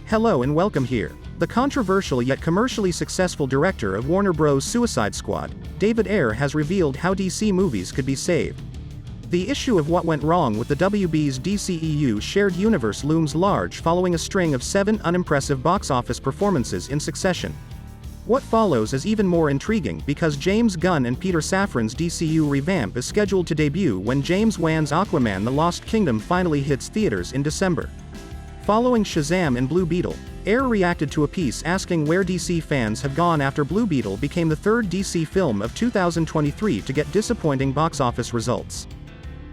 Hello and welcome here. The controversial yet commercially successful director of Warner Bros. Suicide Squad, David Ayer, has revealed how DC movies could be saved. The issue of what went wrong with the WB's DCEU shared universe looms large following a string of 7 unimpressive box office performances in succession. What follows is even more intriguing because James Gunn and Peter Safran's DCU revamp is scheduled to debut when James Wan's Aquaman: The Lost Kingdom finally hits theaters in December. Following Shazam and Blue Beetle, Ayer reacted to a piece asking where DC fans have gone after Blue Beetle became the third DC film of 2023 to get disappointing box office results.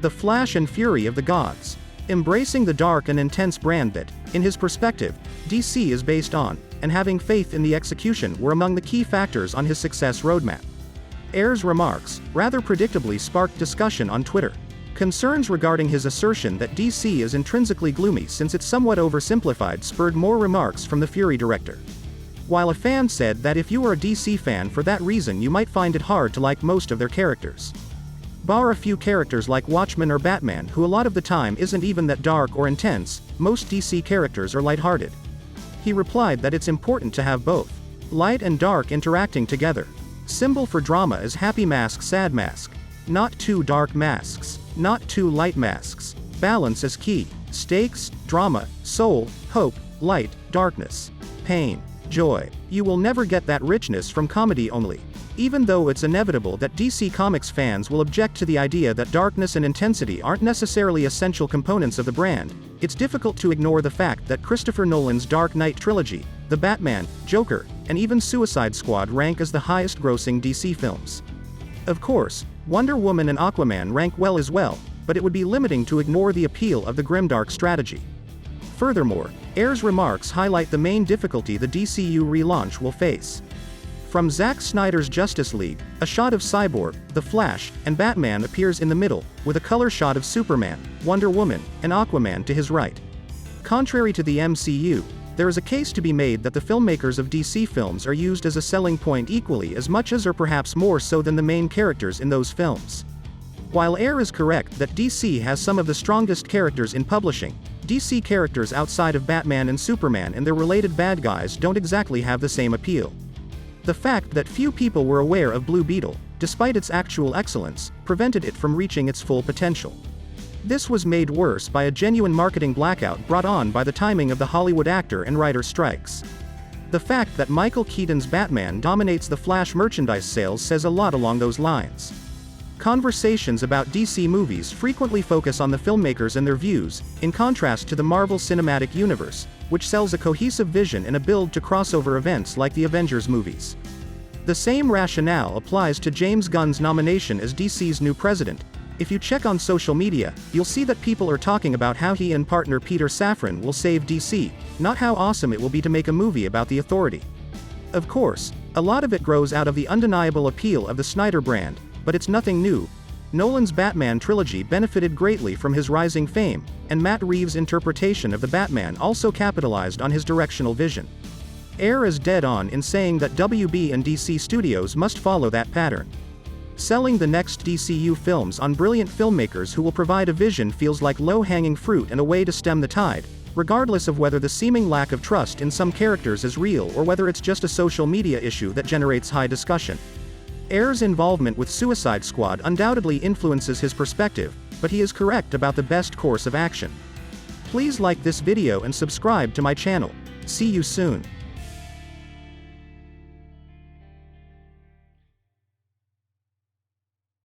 The flash and fury of the gods. Embracing the dark and intense brand that, in his perspective, DC is based on, and having faith in the execution were among the key factors on his success roadmap. Ayer's remarks, rather predictably, sparked discussion on Twitter. Concerns regarding his assertion that DC is intrinsically gloomy since it's somewhat oversimplified spurred more remarks from the Fury director. While a fan said that if you are a DC fan for that reason you might find it hard to like most of their characters. Bar a few characters like Watchmen or Batman, who a lot of the time isn't even that dark or intense, most DC characters are lighthearted. He replied that it's important to have both light and dark interacting together. Symbol for drama is happy mask, sad mask. Not too dark masks. Not too light masks. Balance is key. Stakes, drama, soul, hope, light, darkness, pain, joy. You will never get that richness from comedy only. Even though it's inevitable that DC Comics fans will object to the idea that darkness and intensity aren't necessarily essential components of the brand, it's difficult to ignore the fact that Christopher Nolan's Dark Knight trilogy, The Batman, Joker, and even Suicide Squad rank as the highest-grossing DC films. Of course, Wonder Woman and Aquaman rank well as well, but it would be limiting to ignore the appeal of the grimdark strategy. Furthermore, Ayer's remarks highlight the main difficulty the DCU relaunch will face. From Zack Snyder's Justice League, a shot of Cyborg, The Flash, and Batman appears in the middle, with a color shot of Superman, Wonder Woman, and Aquaman to his right. Contrary to the MCU, there is a case to be made that the filmmakers of DC films are used as a selling point equally as much as or perhaps more so than the main characters in those films. While Ayer is correct that DC has some of the strongest characters in publishing, DC characters outside of Batman and Superman and their related bad guys don't exactly have the same appeal. The fact that few people were aware of Blue Beetle, despite its actual excellence, prevented it from reaching its full potential. This was made worse by a genuine marketing blackout brought on by the timing of the Hollywood actor and writer strikes. The fact that Michael Keaton's Batman dominates the Flash merchandise sales says a lot along those lines. Conversations about DC movies frequently focus on the filmmakers and their views, in contrast to the Marvel Cinematic Universe, which sells a cohesive vision and a build to crossover events like the Avengers movies. The same rationale applies to James Gunn's nomination as DC's new president. If you check on social media, you'll see that people are talking about how he and partner Peter Safran will save DC, not how awesome it will be to make a movie about the Authority. Of course, a lot of it grows out of the undeniable appeal of the Snyder brand, but it's nothing new. Nolan's Batman trilogy benefited greatly from his rising fame, and Matt Reeves' interpretation of the Batman also capitalized on his directional vision. Ayer is dead on in saying that WB and DC studios must follow that pattern. Selling the next DCU films on brilliant filmmakers who will provide a vision feels like low-hanging fruit and a way to stem the tide, regardless of whether the seeming lack of trust in some characters is real or whether it's just a social media issue that generates high discussion. Ayer's involvement with Suicide Squad undoubtedly influences his perspective, but he is correct about the best course of action. Please like this video and subscribe to my channel. See you soon.